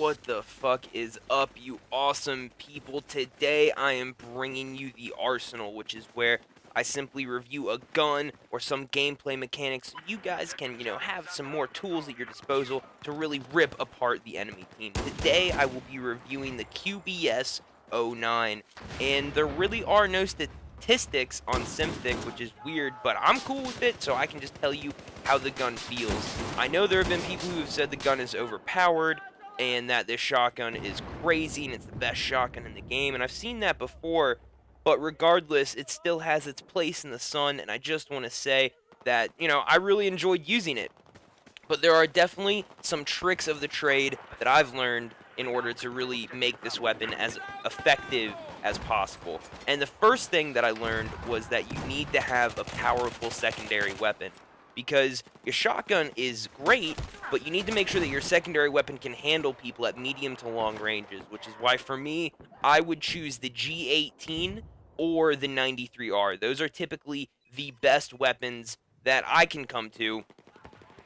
What the fuck is up, you awesome people? Today I am bringing you the arsenal, which is where I simply review a gun or some gameplay mechanics so you guys can, have some more tools at your disposal to really rip apart the enemy team. Today I will be reviewing the QBS-09, and there really are no statistics on Simthic, which is weird, but I'm cool with it, so I can just tell you how the gun feels. I know there have been people who have said the gun is overpowered, and that this shotgun is crazy and it's the best shotgun in the game, and I've seen that before, but regardless, it still has its place in the sun, and I just want to say that, I really enjoyed using it. But there are definitely some tricks of the trade that I've learned in order to really make this weapon as effective as possible. And the first thing that I learned was that you need to have a powerful secondary weapon, because your shotgun is great, but you need to make sure that your secondary weapon can handle people at medium to long ranges, which is why for me, I would choose the G18 or the 93R. Those are typically the best weapons that I can come to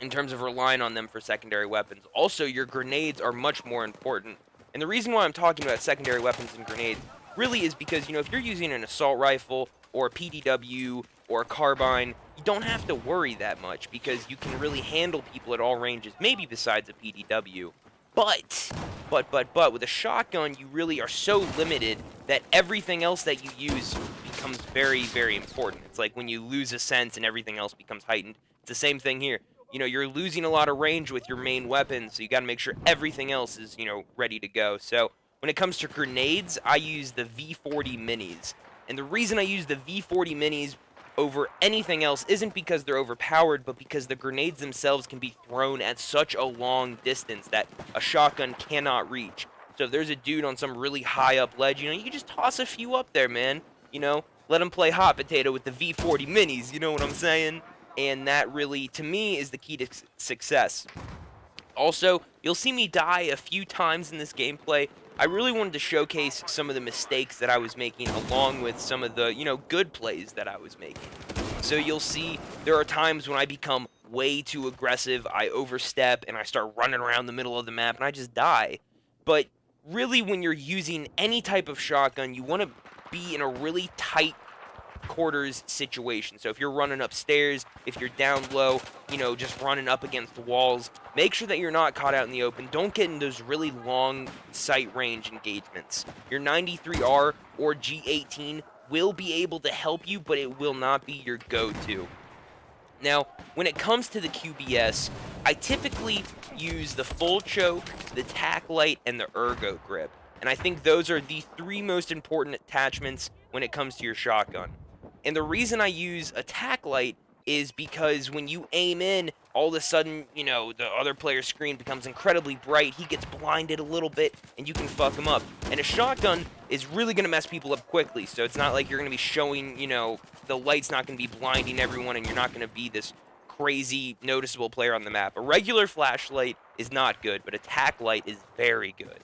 in terms of relying on them for secondary weapons. Also, your grenades are much more important. And the reason why I'm talking about secondary weapons and grenades really is because, if you're using an assault rifle or a PDW or a carbine, you don't have to worry that much because you can really handle people at all ranges, maybe besides a PDW. But, with a shotgun, you really are so limited that everything else that you use becomes very, very important. It's like when you lose a sense and everything else becomes heightened. It's the same thing here. You're losing a lot of range with your main weapon, so you got to make sure everything else is, ready to go. So when it comes to grenades, I use the V40 minis. And the reason I use the V40 minis over anything else isn't because they're overpowered, but because the grenades themselves can be thrown at such a long distance that a shotgun cannot reach. So if there's a dude on some really high up ledge, you can just toss a few up there, man. Let him play hot potato with the V40 minis, you know what I'm saying? And that really, to me, is the key to success. Also, you'll see me die a few times in this gameplay. I really wanted to showcase some of the mistakes that I was making along with some of the, good plays that I was making. So you'll see there are times when I become way too aggressive, I overstep, and I start running around the middle of the map, and I just die. But really, when you're using any type of shotgun, you want to be in a really tight quarters situation. So if you're running upstairs, if you're down low, just running up against the walls, make sure that you're not caught out in the open. Don't get in those really long sight range engagements. Your 93R or G18 will be able to help you, but it will not be your go-to. Now, when it comes to the QBS, I typically use the full choke, the tack light, and the ergo grip. And I think those are the three most important attachments when it comes to your shotgun. And the reason I use a tack light is because when you aim in, all of a sudden, the other player's screen becomes incredibly bright, he gets blinded a little bit, and you can fuck him up. And a shotgun is really going to mess people up quickly, so it's not like you're going to be showing, the light's not going to be blinding everyone, and you're not going to be this crazy, noticeable player on the map. A regular flashlight is not good, but a tack light is very good.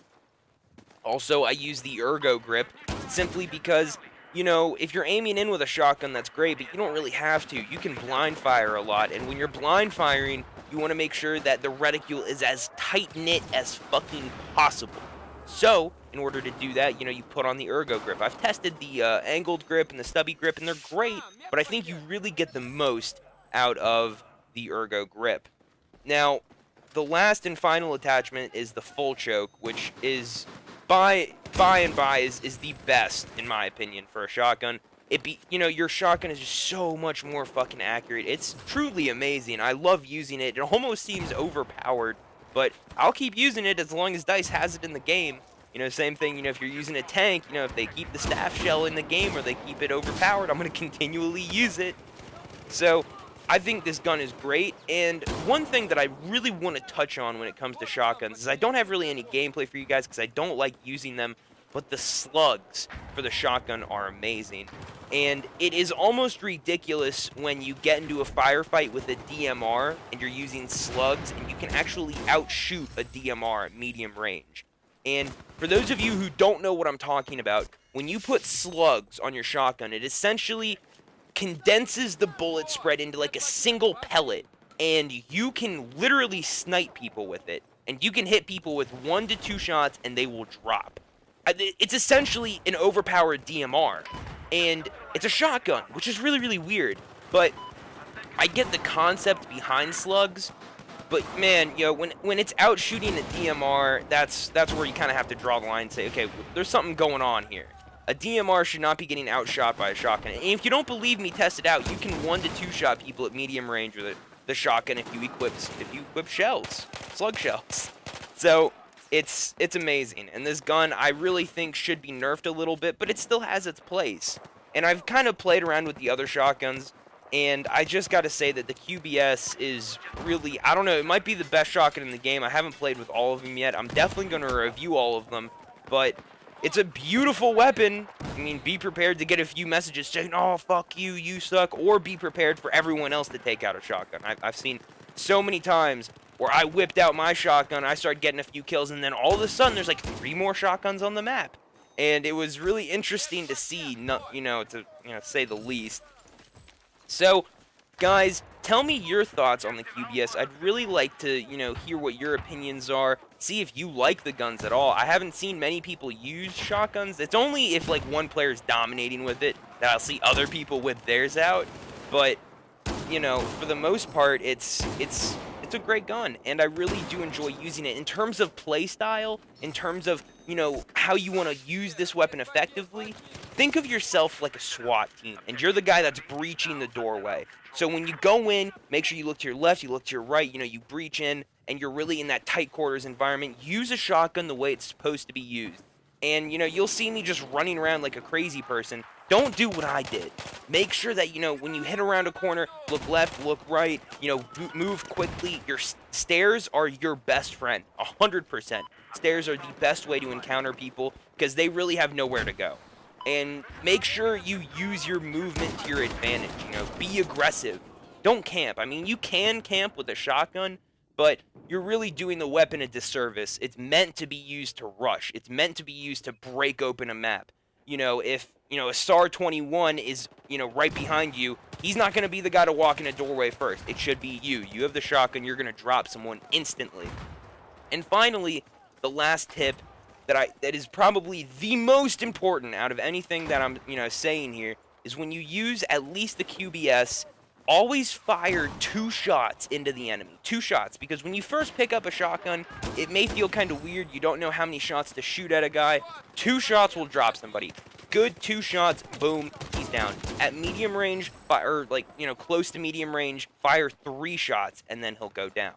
Also, I use the ergo grip simply because, if you're aiming in with a shotgun, that's great, but you don't really have to. You can blind fire a lot, and when you're blind firing, you want to make sure that the reticule is as tight-knit as fucking possible. So, in order to do that, you put on the ergo grip. I've tested the angled grip and the stubby grip, and they're great, but I think you really get the most out of the ergo grip. Now, the last and final attachment is the full choke, which is by is the best, in my opinion, for a shotgun. Your shotgun is just so much more fucking accurate. It's truly amazing. I love using it. It almost seems overpowered, but I'll keep using it as long as DICE has it in the game. Same thing, if you're using a tank, if they keep the staff shell in the game or they keep it overpowered, I'm going to continually use it. So, I think this gun is great, and one thing that I really want to touch on when it comes to shotguns is I don't have really any gameplay for you guys because I don't like using them, but the slugs for the shotgun are amazing. And it is almost ridiculous when you get into a firefight with a DMR and you're using slugs, and you can actually outshoot a DMR at medium range. And for those of you who don't know what I'm talking about, when you put slugs on your shotgun, it essentially condenses the bullet spread into like a single pellet, and you can literally snipe people with it. and you can hit people with 1 to 2 shots and they will drop. It's essentially an overpowered DMR, and it's a shotgun, which is really, really weird, but I get the concept behind slugs, but man, you know, when it's out shooting a DMR, that's where you kind of have to draw the line and say, okay, there's something going on here. A DMR should not be getting outshot by a shotgun. And if you don't believe me, test it out. You can 1 to 2 shot people at medium range with the shotgun if you equip shells, slug shells. So it's amazing. And this gun I really think should be nerfed a little bit, but it still has its place. And I've kind of played around with the other shotguns, and I just got to say that the QBS is really, I don't know, it might be the best shotgun in the game. I haven't played with all of them yet. I'm definitely going to review all of them, but it's a beautiful weapon. I mean, be prepared to get a few messages saying, oh, fuck you, you suck, or be prepared for everyone else to take out a shotgun. I've seen so many times where I whipped out my shotgun, I started getting a few kills, and then all of a sudden there's like 3 more shotguns on the map. And it was really interesting to see, to say the least. So, guys, tell me your thoughts on the QBS. I'd really like to, hear what your opinions are. See if you like the guns at all. I haven't seen many people use shotguns. It's only if, like, one player's dominating with it that I'll see other people whip theirs out. But, for the most part, it's a great gun, and I really do enjoy using it. In terms of play style, in terms of, how you want to use this weapon effectively, think of yourself like a SWAT team, and you're the guy that's breaching the doorway. So when you go in, make sure you look to your left, you look to your right, you breach in, and you're really in that tight quarters environment. Use a shotgun the way it's supposed to be used. And, you'll see me just running around like a crazy person. Don't do what I did. Make sure that, when you hit around a corner, look left, look right, move quickly. Your stairs are your best friend, 100%. Stairs are the best way to encounter people because they really have nowhere to go. And make sure you use your movement to your advantage, be aggressive. Don't camp. I mean, you can camp with a shotgun, but you're really doing the weapon a disservice. It's meant to be used to rush. It's meant to be used to break open a map. If, a SAR 21 is, right behind you, he's not going to be the guy to walk in a doorway first. It should be you. You have the shotgun, you're going to drop someone instantly. And finally, the last tip that is probably the most important out of anything that I'm, saying here is when you use at least the QBS, always fire 2 shots into the enemy. 2 shots, because when you first pick up a shotgun, it may feel kind of weird. You don't know how many shots to shoot at a guy. 2 shots will drop somebody. Good 2 shots, boom, he's down. At medium range, or close to medium range, fire 3 shots, and then he'll go down.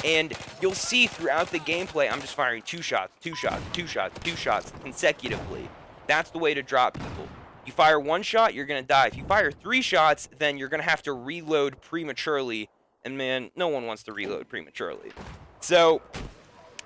And you'll see throughout the gameplay, I'm just firing 2 shots, 2 shots, 2 shots, 2 shots consecutively. That's the way to drop people. You fire 1 shot, you're going to die. If you fire 3 shots, then you're going to have to reload prematurely. And man, no one wants to reload prematurely. So,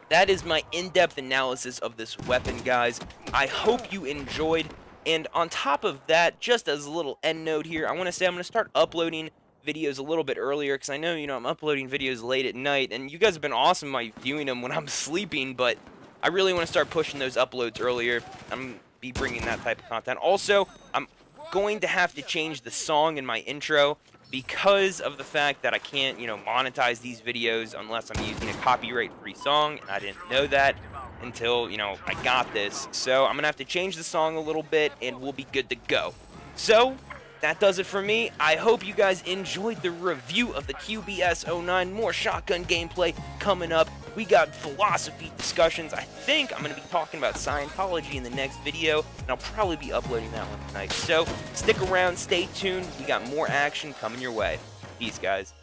that is my in-depth analysis of this weapon, guys. I hope you enjoyed. And on top of that, just as a little end note here, I want to say I'm going to start uploading videos a little bit earlier, because I know, I'm uploading videos late at night, and you guys have been awesome by viewing them when I'm sleeping, but I really want to start pushing those uploads earlier. I'm be bringing that type of content. Also, I'm going to have to change the song in my intro because of the fact that I can't, monetize these videos unless I'm using a copyright-free song, and I didn't know that until, I got this. So I'm going to have to change the song a little bit, and we'll be good to go. So, that does it for me. I hope you guys enjoyed the review of the QBS-09. More shotgun gameplay coming up. We got philosophy discussions. I think I'm going to be talking about Scientology in the next video, and I'll probably be uploading that one tonight. So stick around, stay tuned. We got more action coming your way. Peace, guys.